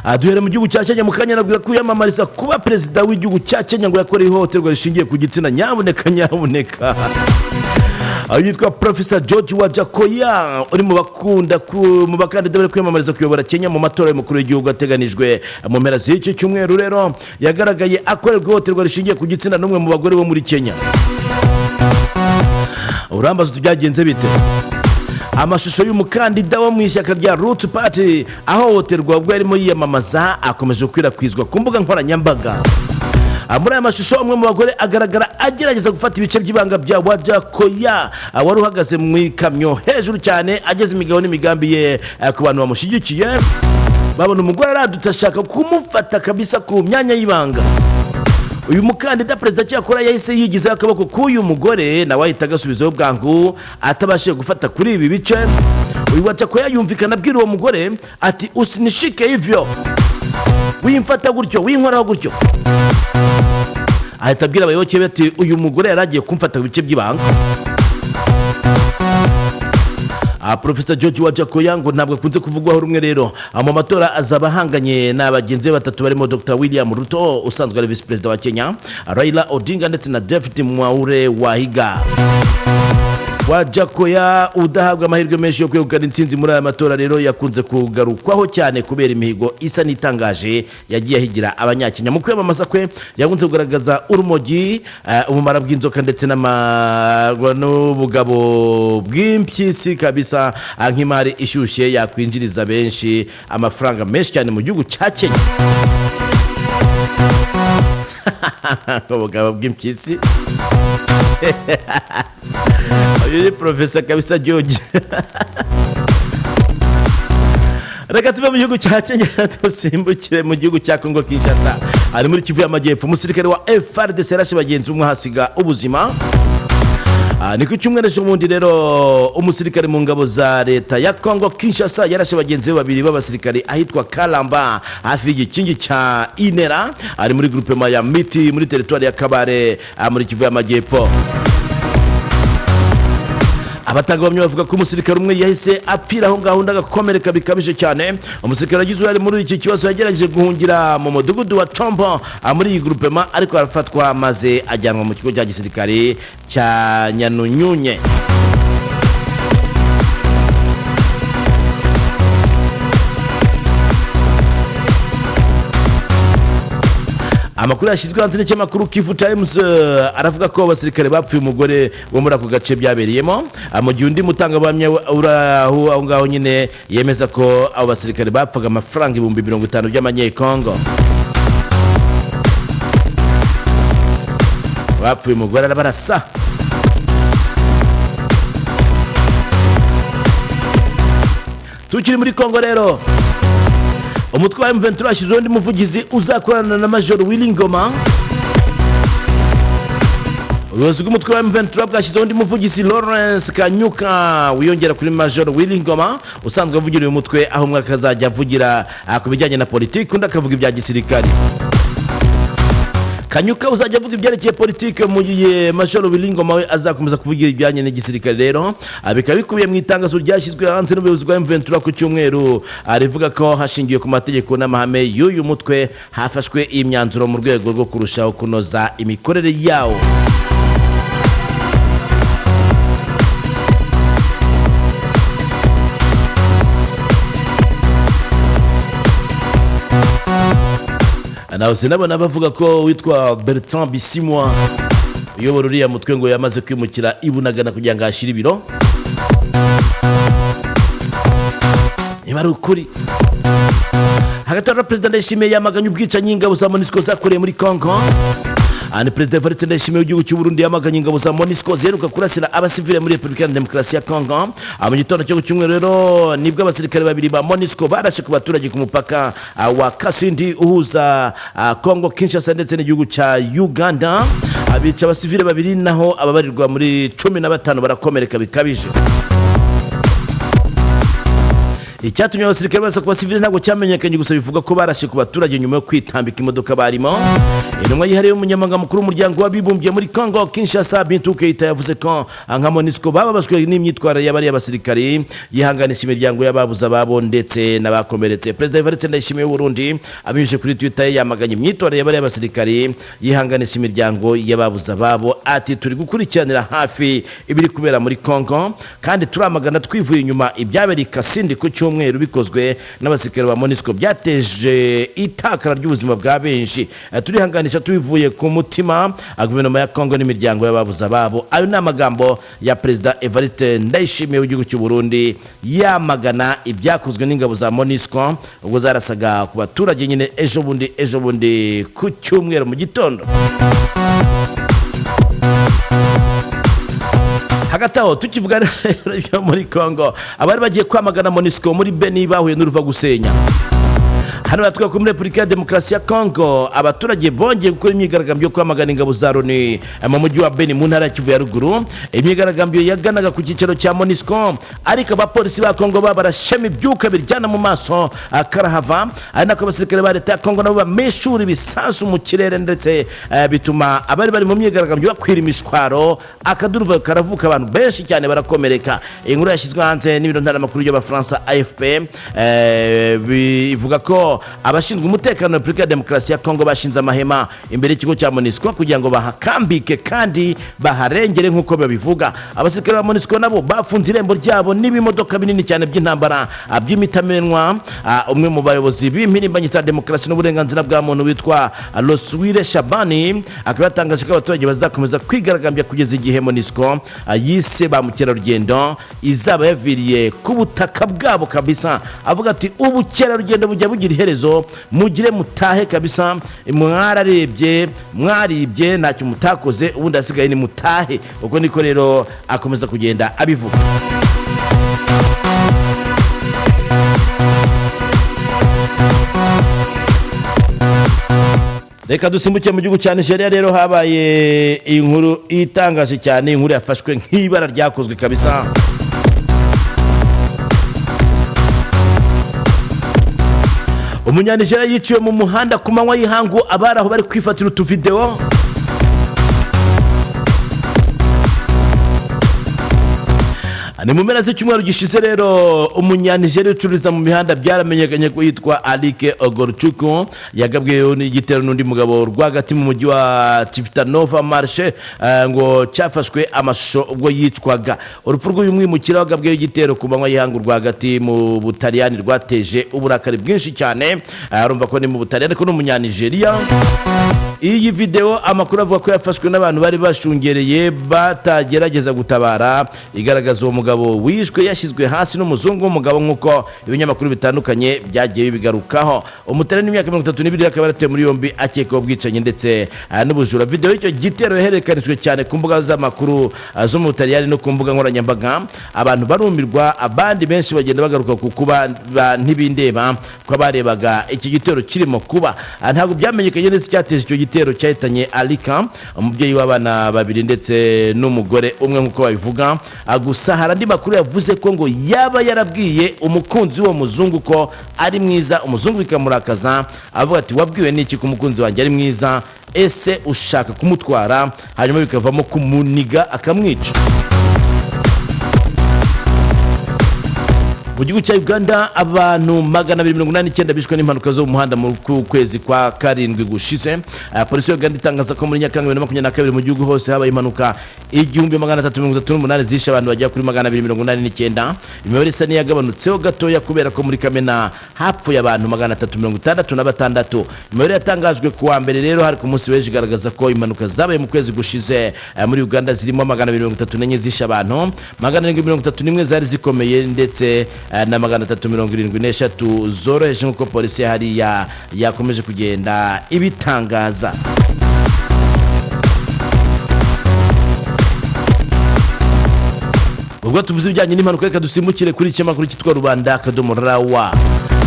Duhere mu gihugu cya Kenya mukanya nabwira ko yamamariza kuba president w'igihugu cya Kenya ngo yakoreye ihohoterwa rishingiye ku gitsina nyabuneka. Yitwa Professor George Wajakoya uri mu bakandida bari kwiyamamariza kuyobora Kenya mu matora y'umukuru w'igihugu ateganijwe mu mpera z'iki cyumweru. Rero yagaragaye akorerwa ihohoterwa rishingiye ku gitsina n'umwe mu bagore bo muri Kenya. Urambaza byagenze bite? Amashusho y'umukandida wo mu ishyaka rya Root Party ahohoterwa ubwo yarimo yiyamamaza akomeje kwirakwizwa ku mbuga nkoranyambaga. Muri aya mashusho umwe mu bagore agaragara agerageza gufata ibice by'ibanga bya Wajakoya wari uhagaze mu ikamyo hejuru cyane ageze imigabo n'imigambi ye ku bantu bamushyigikiye. Babona umugore aradutse ashaka kumufata kabisa ku myanya y'ibanga. Uyu mukandida president cyakora yahise yigizaho akaboko k'uyu mugore nawe ahita agasubizaho bwangu atabashije gufata kuri ibi bice. Uyu Wajakoya yumvikana abwira uwo mugore ati usinishike hivyo, wimfata gutyo, winkoraho gutyo. Ahita abwira abayoboke be ati uyu mugore yaragiye kumfata ku bice by'ibanga. Professor George Wajakoya ngo ntabwo akunze kuvugwaho rumwe. Rero mu matora azaba ahanganye n'abagenzi batatu barimo Dr. William Ruto usanzwe ari vice president wa Kenya, Raila Odinga ndetse na David Mwaure Wahiga. Wajakoya udahabwa amahirwe menshi yo kwegukana intsinzi muri aya matora rero yakunze kugarukwaho cyane kubera imihigo isa n'itangaje yagiye ahigira abanyakenya. Mu kwiyamamaza kwe yakunze kugaragaza urumogi, ubumara bw'inzoka ndetse n'ubugabo bw'impyisi kabisa nk'imari ishyushye yakwinjiriza benshi amafaranga menshi cyane mu gihugu cya Kenya. Ubugabo bw'impyisi uyu Professor kabisa George. Reka tuve mu gihugu cya Kenya tusimbukire mu gihugu cya Congo Kinshasa. Ari muri Kivu y'Amajyepfo umusirikare wa FARDC yarashe bagenzi umwe hasiga ubuzima. Ni ku cyumweru cy'ubundi rero umusirikare mu ngabo za leta ya Congo Kinshasa yarashe bagenzi be babiri b'abasirikare ahitwa Kalamba hafi y'igikingi cya Inera ari muri groupement ya Miti muri territoire ya Kabare muri Kivu y'Amajyepfo. Abatanga bamwe bavuga ko umusirikare umwe yahise apfira aho ngaho ndagakomereka bikabije cyane. Umusirikare wagize uruhare muri iki kibazo yagerageje guhungira mu mudugudu wa Chombo muri iyi groupement ariko arafatwa maze ajyanwa mu kigo cya gisirikare cya Nyanunyunye. Amakuru yashyizwe hanze n'ikinyamakuru Kivu Times aravuga ko abasirikare bapfuye umugore wo muri ako gace byabereyemo. Mu gihe undi mutangabuhamya aho ngaho nyine yemeza ko abo basirikare bapfaga amafaranga 50,000 by'amanyekongo. Bapfuye umugore arabarasa. Tukiri muri Kongo rero umutwe wa M23 ashyizeho undi muvugizi uzakorana na Major Willingoma. Ubuyobozi bw'umutwe wa M23 bwashyizeho undi muvugizi Lawrence Kanyuka wiyongera kuri Major Willingoma usanzwe avugira uyu mutwe aho umwe akazajya avugira ku bijyanye na politiki undi akavuga ibya gisirikare. Kanyuka uzajya avuga ibyerekeye politiki mu gihe Major Willingoma we azakomeza kuvugira ibijyanye n'igisirikare. Rero bikaba bikubiye mu itangazo ryashyizwe hanze n'ubuyobozi bwa M23 ku cyumweru arivuga ko hashingiwe ku mategeko n'amahame y'uyu mutwe hafashwe imyanzuro mu rwego rwo kurushaho kunoza imikorere yawo. Naho sinabona bavuga ko witwa Bertrand Bisimwa uyobora uriya mutwe ngo yamaze kwimukira ibunagana kugira ngo ashire ibiro. Niba ari ukuri hagati ya President Ndayishimiye yamaganye ubwicanyi ingabo za MONUSCO zakoreye muri Congo. Ani President Evariste Ndayishimiye w'igihugu cy'u Burundi yamaganye ingabo za MONUSCO ziheruka kurasira abasivile muri Repubulika ya Demokarasi ya Congo. Mu gitondo cyo cyumweru rero nibwo abasirikare babiri ba MONUSCO barashe ku baturage ku mupaka wa Kasindi uhuza Congo Kinshasa ndetse n'igihugu cya Uganda. Abica abasivile babiri naho ababarirwa muri 15 barakomereka bikabije. icyatumye abasirikare basa ku basivili ntabwo cyamenyekanye, gusa bivuga ko barashe ku baturage nyuma yo kwitambika imodoka barimo. Intumwa yihariye umunyamabanga mukuru w'umuryango w'abibumbye muri Congo Kinshasa Bintou Keita yavuze ko nka MONUSCO bababajwe n'imyitwarire y'abari abasirikari, yihanganisha imiryango y'ababuze ababo ndetse n'abakomeretse. Perezida Evariste Ndayishimiye w'Uburundi abinyujije kuri Twitter yamaganye imyitwarire y'abari abasirikari, yihanganisha imiryango y'ababuze ababo, ati turi gukurikiranira hafi ibiri kubera muri Congo kandi turamagana twivuye inyuma ibyabereye Kasindi ku cyumweru bikozwe n'abasirikare ba MONUSCO byateje itakara ry'ubuzima bwa benshi. Turihanganisha tubivuye ku mutima guverinoma ya Congo n'imiryango y'ababuze ababo. Ayo ni amagambo ya Perezida Evariste Ndayishimiye w'igihugu cy'u Burundi yamagana ibyakozwe n'ingabo za MONUSCO ubwo zarasaga ku baturage nyine ejo bundi ku cyumweru mu gitondo. Hagati aho tukivuga rero muri Congo, abari bagiye kwamagana MONUSCO muri Beni bahuye n'uruva gusenya. Hano batwa ku Repubulika ya Demokarasi ya Congo, abaturage bongeye gukora imyigaragambyo yo kwamagana ingabo za Loni mu mujyi wa Beni mu ntara ya Kivu ya ruguru. Imyigaragambyo yaganaga ku cyicaro cya MONUSCO, ariko abapolisi ba Congo barashema ibyuka biryana mu maso karahava. Ari nako abasirikare ba leta ya Congo nabo bameshura ibisasu mu kirere, ndetse bituma abari bari mu myigaragambyo bakwira imishwaro, akaduruva karavuka, abantu benshi cyane barakomereka. Inkuru yashyizwe hanze n'ibiro ntaramakuru y'Abafaransa AFP bivuga ko abashinzwe umutekano wa Repubulika ya Demokarasi ya Congo bashinze amahema imbere y'ikigo cya MONUSCO kugira ngo bahakambike kandi baharengere nk'uko babivuga. Abasirikare ba MONUSCO nabo bafunze irembo ryabo n'ibimodoka binini cyane by'intambara by'imitamenwa. Umwe mu bayobozi b'impirimbanyi za demokarasi n'uburenganzira bwa muntu witwa Loswire Shabani akaba yatangaje ko abaturage bazakomeza kwigaragambya kugeza igihe MONUSCO yise ba mukerarugendo izaba yaviriye ku butaka bwabo kabisa. Avuga ati ubukerarugendo bujya bugira iherezo, mugire mutahe kabisa, mwaribye ntacyo mutakoze, ubundi asigaye ni mutahe. Uko niko rero akomeza kugenda abivuga. Reka dusimbuke mu gihugu cya Nigeria. Rero habaye inkuru itangaje cyane, inkuru yafashwe nk'ibara ryakozwe kabisa. Umunyanigeriya yiciwe mu muhanda ku manywa y'ihangu, abari aho bari kwifatira utuvideo. Ni mu mpera z'icyumweru gishize rero umunyanigeriya ucururiza mu mihanda byaramenyekanye ko yitwa Alike Ogorchukwu yagabwe n'igitero n'undi mugabo rwagati mu mujyi wa Civitanova Marche, ngo cyafashwe amashusho ubwo yicwaga. Urupfu rw'uyu mwimukira wagabwe igitero ku manywa y'ihangu rwagati mu Butaliyani rwateje uburakari bwinshi cyane. Arumva ko ni mu Butaliyani ko n'umunyanigeriya. Iyi video amakuru avuga ko yafashwe n'abantu bari bashungereye batagerageza gutabara, igaragaza uwo mugabo wishwe yashyizwe hasi n'umuzungu w'umugabo nk'uko ibinyamakuru bitandukanye byagiye bigarukaho. Umutaliyani w'imyaka 32 akaba yaratewe muri yombi akekwaho ubwicanyi ndetse n'ubujura. Video y'icyo gitero yaherekanijwe cyane ku mbuga z'amakuru zo mu Butaliyani no ku mbuga nkoranyambaga. Abantu barumirwa, abandi benshi bagenda bagaruka ku kuba ntibindeba ko barebaga iki gitero kirimo kuba. Ntabwo byamenyekanye neza cyateje icyo gitero cyahitanye Alika, umubyeyi w'abana babiri ndetse n'umugore umwe nk'uko babivuga. Gusa hari andi makuru yavuze ko ngo yaba yarabwiye umukunzi w'uwo muzungu ko ari mwiza, umuzungu bikamurakaza avuga ati wabwiwe n'iki ku mukunzi wanjye ari mwiza, ese ushaka kumutwara, hanyuma bikavamo kumuniga akamwica. Mu gihugu cya Uganda abantu 289 bishwe n'impanuka zo mu muhanda mu kwezi kwa karindwi gushize. Polisi ya Uganda itangaza ko muri Nyakanga 2022 mu gihugu hose habaye impanuka 1338 zishe abantu bajya kuri 289. Imibare isa n'iyagabanutseho gatoya kubera ko muri Kamena hapfuye abantu 366. Imibare yatangajwe ku wa mbere rero hari ku munsi w'ejo igaragaza ko impanuka zabaye mu kwezi gushize muri Uganda zirimo 234 zishe abantu, 231 zari zikomeye ndetse na 373 zoroheje nk'uko polisi hariya yakomeje kugenda ibitangaza. Ubwo tuvuze ibijyanye n'impanuka, reka dusimbukire kuri ikinyamakuru cyitwa Rubanda Akadomo Rawa.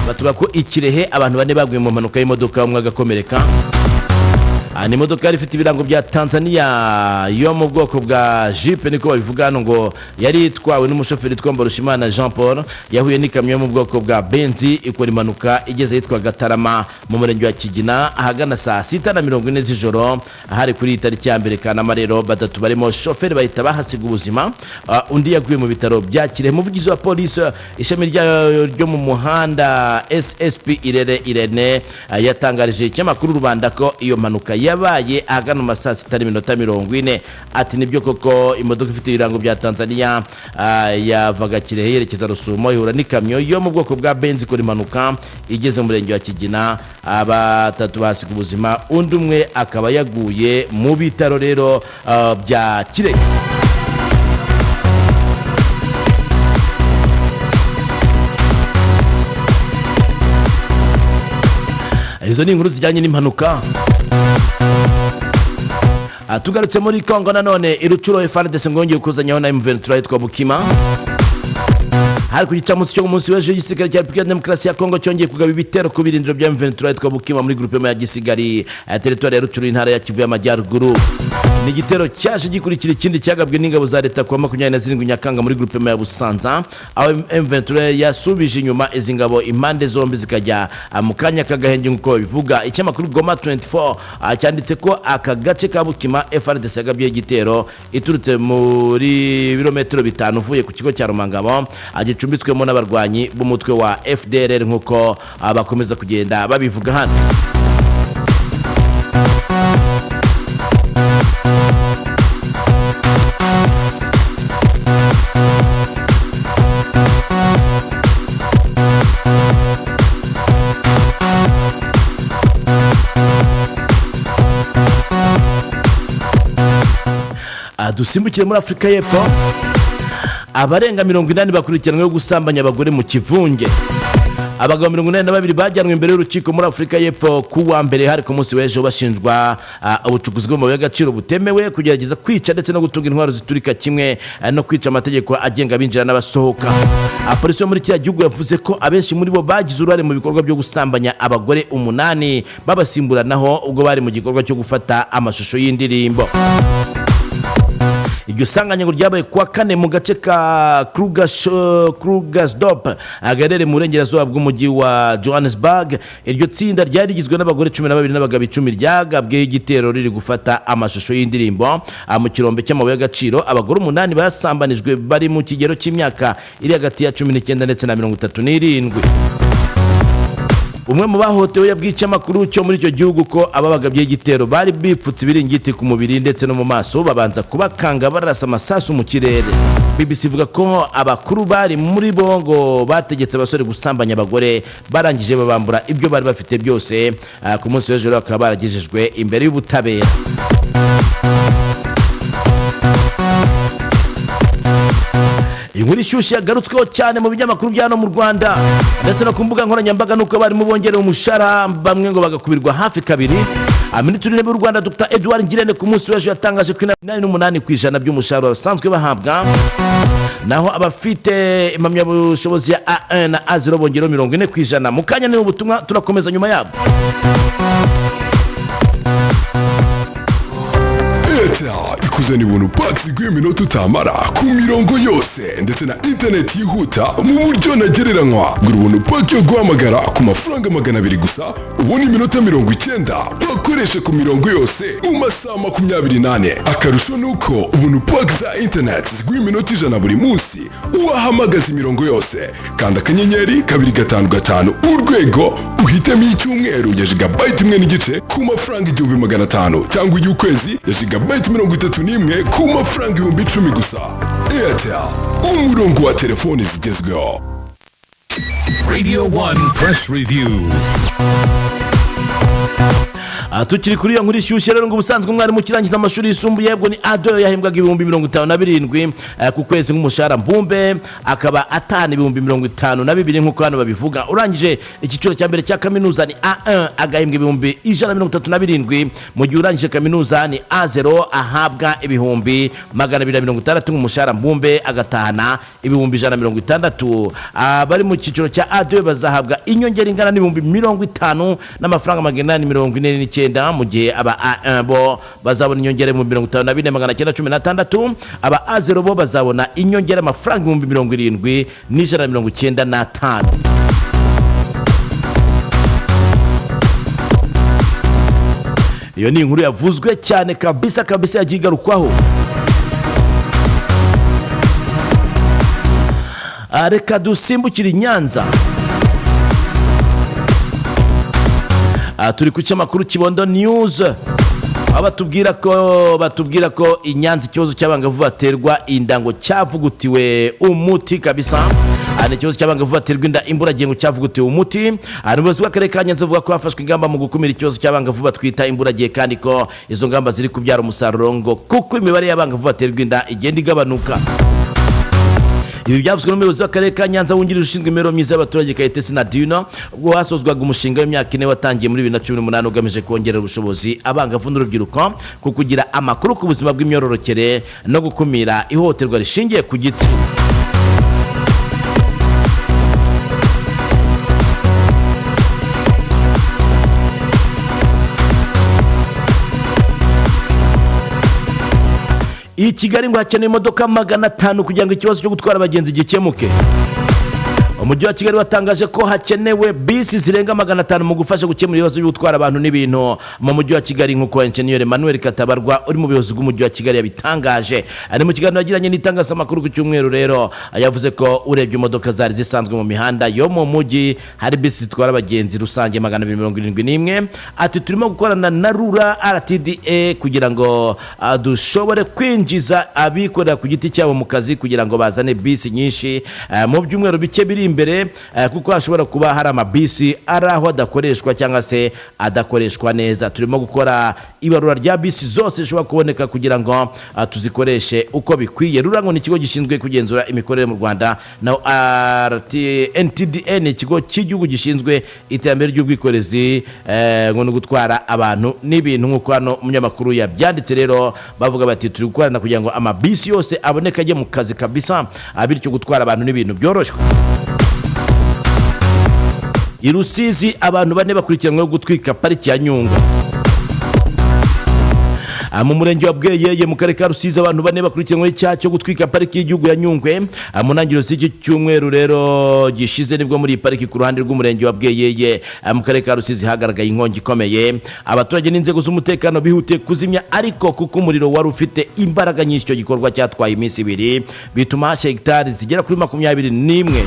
Batuga ko Ikirehe abantu bane baguye mu mpanuka y'imodoka umwe agakomereka. ni imodoka yari ifite ibirango bya Tanzania yo mu bwoko bwa Jeep niko babivuga hano, ngo yari itwawe n'umushoferi witwa Mbarushimana Jean Paul, yahuye n'ikamyo yo mu bwoko bwa Benz ikora impanuka igeze yitwa Gatarama mu murenge wa Kigina ahagana saa 6:40 z'ijoro. Ahari kuri tariki ya mbere Kanama rero batatu barimo shoferi bahita bahasiga ubuzima, undi yaguye mu bitaro bya Kirehe. Umuvugizi wa polisi ishami ryo mu muhanda SSP Irene yatangarije ikinyamakuru Rubanda ko iyo mpanuka yabaye ahagana mu saa 6:40. Ati nibyo koko imodoka ifite ibirango bya Tanzania yavaga Kirehe yerekeza Rusumo ihura n'ikamyo yo mu bwoko bwa Benz ikora impanuka igeze mu murenge wa Kigina. Batatu basiga ubuzima, undi umwe akaba yaguye mu bitaro rero bya Kirehe. Izo ni inkuru zijyanye n'impanuka. Tugarutse muri Kongo nanone irucuro FARDC ngongeye kuzanyaho na M23 yitwa Bukima. Hari ku gicamunsi cyo munsi w'ejo igisirikare cya Repubulika ya Demokarasi ya Kongo cyongeye kugaba ibitero ku birindiro bya M23 yitwa Bukima muri groupe ya Gisigari territoire ya Rucuru intara ya Kivu y'Amajyaruguru. Ni igitero cyaje gikurikira ikindi cyagabwe n'ingabo za leta kwa 27 Nyakanga muri groupe ya Busanza, aho M23 yasubije inyuma izi ngabo impande zombi zikajya mu kanya kagahenge nkuko bivuga. Ikinyamakuru Goma 24 cyanditse ko aka gace ka Bukima FARDC yagabye igitero iturutse muri birometero 5 uvuye ku kigo cya Rumangabo agicumbitswemo n'abarwanyi b'umutwe wa FDLR nkuko abakomeza kugenda babivuga hano. Dusimbukire muri Afrika y'Epfo. Abarenga 40 bakurikiranweho gusambanya abagore mu kivunge. Abagabo 42 bajyanwe imbere y'urukiko muri Afrika y'Epfo kuwa mbere hari ku munsi w'ejo bashinjwa ubucukuzi bw'amabuye y'agaciro butemewe, kugerageza kwica ndetse no gutunga intwaro ziturika kimwe no kwica amategeko agenga abinjira n'abasohoka. Polisi yo muri kiriya gihugu yavuze ko abenshi muri bo bagize uruhare mu bikorwa byo gusambanya abagore 8 babasimburanaho ubwo bari mu gikorwa cyo gufata amashusho y'indirimbo. Iryo sanganya ngo ryabaye kwa 4 mu gace ka Krugersdorp agarere mu burengerazuba bw'umujyi wa Johannesburg. Iryo tsinda ryari rigizwe n'abagore 12 n'abagabo 10 ryagabwe igitero riri gufata amashusho y'indirimbo mu kirombe cy'amabuye y'agaciro. Abagore 8 basambanijwe bari mu kigero cy'imyaka iri hagati ya 19 ndetse na 37. Umwe mu bahotewe yabwiye amakuru cyo muri icyo gihugu ko ababagabye igitero bari bipfutse ibiringiti ku mubiri ndetse no mu maso, babanza kubakanga barasa amasasu mu kirere. BBC ivuga ko abakuru bari muri bongo bategetse abasore gusambanya abagore, barangije babambura ibyo bari bafite byose. Ku munsi w'ejo bakaba baragejejwe imbere y'ubutabera. Inkuru ishyushye yagarutsweho cyane mu binyamakuru bya hano mu Rwanda ndetse no ku mbuga nkoranyambaga nuko bari mu bongerera umushahara, bamwe ngo bagakubirwa hafi kabiri. Minisitiri w'Intebe w'u Rwanda Dr Edouard Ngirente ku munsi w'ejo yatangaje ko 88% by'umushahara basanzwe bahabwa, naho abafite impamyabushobozi ya A1 na A0 bongeraho 40%. Mu kanya ni ubutumwa turakomeza nyuma yabo. Ikuzani ibintu packs rw'iminota utamara ku mirongo yose ndetse na internet yihuta mu buryo ntagereranywa. Gura ubuntu pack yo guhamagara ku mafaranga 200 gusa, ubona iminota 90 bakoresha ku mirongo yose mu masaha 28. Akarusho nuko ubuntu pack za internet rw'iminota 100 buri munsi uwahamagaza imirongo yose, kanda akanyenyeri 255 urwego uhitemo icyumweru ya gigabyte 1.5 ku mafaranga 1500 cyangwa y'ukwezi ya gigabyte 31 ku mafaranga 10,000 gusa. Airtel, umurongo wa telefoni zigezweho. Radio 1 Press Review. Tukiri kuri iyo nkuru ishyushye rero ngo ubusanzwe umwari mu kirangiza amashuri yisumbuye yebwo ni ado yahembwaga 57,000 ku kwezi nk'umushahara mbumbe, akaba atahana 52,000 nk'uko hano babivuga. Urangije icyiciro cya mbere cya kaminuza ni A1 agahembwa 137,000, mu gihe urangije kaminuza ni A0 ahabwa 260,000 nk'umushahara mbumbe agatahana ibihumbi 160. Abari mu cyiciro cya A2 bazahabwa inyongera ingana n'ibihumbi 50 n'amafaranga 849, mu gihe aba A1 bo bazabona inyongera mu 54,916. Aba A0 bo bazabona inyongera amafaranga 70,195. Iyo ni inkuru yavuzwe cyane kabisa yagigarukwaho. Reka dusimbukire Nyanza. Turi ku cyamakuru Kibondo News. Batubwira ko Inyanza ikibazo cy'abangavu baterwa indango cyavugutiwe umuti kabisa. Ikibazo cy'abangavu baterwa inda imburagihe ngo cyavugutiwe umuti. Umuyobozi w'akarere ka Nyanza avuga ko hafashwe ingamba mu gukumira ikibazo cy'abangavu batwita imburagihe, kandi ko izo ngamba ziri kubyara umusaruro ngo kuko imibare y'abangavu baterwa inda igenda igabanuka. Ibi byavuzwe n'umuyobozi w'akarere ka Nyanza wungirije ushinzwe imibereho myiza y'abaturage Kayitesi Nadine, ubwo hasozwaga umushinga w'imyaka 4 watangiye muri 2018 ugamije kongerera ubushobozi abangavu n'urubyiruko ku kugira amakuru ku buzima bw'imyororokere no gukumira ihohoterwa rishingiye ku gitsina. I Kigali ngo hakeneye imodoka 500 kugira ngo ikibazo cyo gutwara abagenzi gikemuke. Umujyi wa Kigali watangaje ko hakenewe bisi zirenga 500 mu gufasha gukemura ibibazo byo gutwara abantu n'ibintu mu mujyi wa Kigali, nk'uko Engineer Emmanuel Katabarwa uri mu buyobozi bw'umujyi wa Kigali yabitangaje. Ari mu kiganiro yagiranye n'itangazamakuru ku cyumweru rero yavuze ko urebye imodoka zari zisanzwe mu mihanda yo mu mujyi hari bisi zitwara abagenzi rusange 271. Ati turimo gukorana na RURA RTDA kugira ngo dushobore kwinjiza abikorera ku giti cyabo mu kazi kugira ngo bazane bisi nyinshi mu byumweru bike biri imbere, kuko hashobora kuba hari amabisi ari aho adakoreshwa cyangwa se adakoreshwa neza. Turimo gukora ibarura rya bisi zose zishobora kuboneka kugira ngo tuzikoreshe uko bikwiye. RURA ngo ni ikigo gishinzwe kugenzura imikorere mu Rwanda, naho NTDA ni ikigo cy'igihugu gishinzwe iterambere ry'ubwikorezi ngo no gutwara abantu n'ibintu, nk'uko hano umunyamakuru yabyanditse. Rero bavuga bati turi gukorana kugira ngo amabisi yose aboneka ajye mu kazi kabisa, bityo gutwara abantu n'ibintu byoroshwe. I Rusizi abantu 4 bakurikiranweho gutwika pariki ya Nyungwe. Mu murenge wa Bweyeye mu karere ka Rusizi abantu 4 bakurikiranweho icyaha cyo gutwika pariki y'igihugu ya Nyungwe. Mu ntangiriro z'iki cyumweru rero gishize nibwo muri pariki ku ruhande rw'umurenge wa Bweyeye mu karere ka Rusizi hagaragaye inkongi ikomeye. Abaturage n'inzego z'umutekano bihutiye kuzimya, ariko kuko umuriro wari ufite imbaraga nyinshi icyo gikorwa cyatwaye iminsi 2 bituma hashya hegitari zigera kuri 21.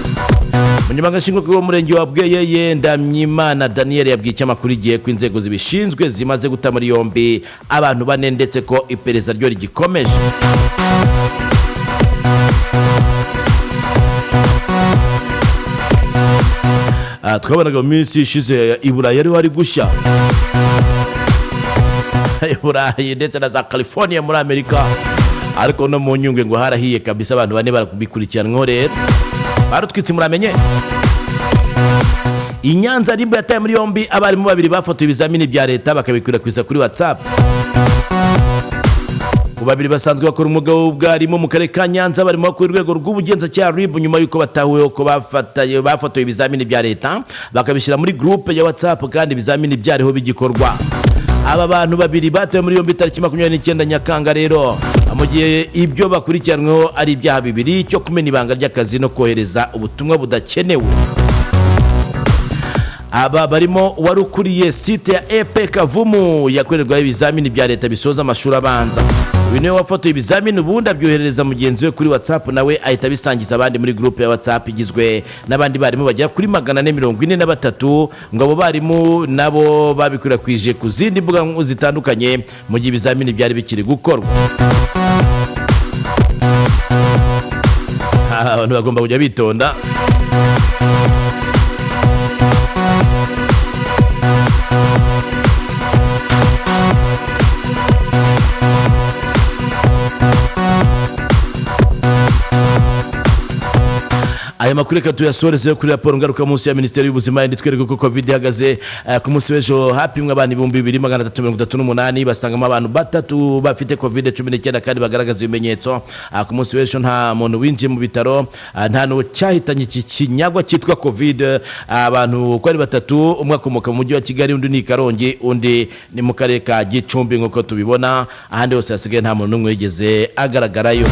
Umunyamabanga nshingwabikorwa w'umurenge wa Bweyeye Ndamyimana Daniel yabwiye icyamakuru igihe ko inzego zibishinzwe zimaze guta muri yombi abantu 4 ndetse ko iperereza ryo rigikomeje. Twabonaga mu minsi ishize i Burayi ari wari gushya. Burayi ndetse na za California muri Amerika, ariko no mu Nyungwe ngo harahiye kabisa, abantu 4 barakubikurikiranwa rero barutwitse muramenye. I Nyanza RIB yataye muri yombi abarimu 2 bafotoye ibizamini bya leta bakabikwirakwiza kuri WhatsApp. Ku 2 basanzwe bakora umwuga w'ubwarimu mu karere ka Nyanza barimo ku rwego rw'ubugenzacyaha RIB nyuma yuko batahuye ko bafotoye ibizamini bya leta bakabishyira muri groupe ya WhatsApp kandi ibizamini byariho bigikorwa. Aba bantu 2 bataye muri yombi tariki 29 Nyakanga rero, mu gihe ibyo bakurikiranweho ari ibyaha 2 cyo kumena ibanga ry'akazi no kohereza ubutumwa budakenewe. Aba barimo warukuriye site ya EP Kavumu yakorerwaho ibizamini bya leta bisoza amashuri abanza. Uyu niwe wafotoye ibizamini ubundi abyohereza mugenzi we kuri WhatsApp, nawe ahita bisangiza abandi muri groupe ya WhatsApp igizwe n'abandi barimu bagera kuri 443. ngo abo barimu nabo babikwirakwijije ku zindi mbuga zitandukanye mu gihe ibizamini byari bikiri gukorwa. Abantu bagomba kujya bitonda. aya makuru reka tuyasoreze kuri raporo ngaruka munsi ya Minisiteri y'Ubuzima nditwereka ko COVID ihagaze ku munsi w'ejo hapimwe abantu 2338 basangamo abantu batatu bafite COVID-19 kandi bagaragaza ibimenyetso. Ku munsi w'ejo nta muntu winjiye mu bitaro, nta no cyahitanye iki kinyagwa cyitwa COVID. Abantu ko ari batatu, umwe akomoka mu mujyi wa Kigali, undi ni Karongi, undi ni mu karere ka Gicumbi nkuko tubibona. Ahandi hose hasigaye nta muntu n'umwe yigeze agaragarayo.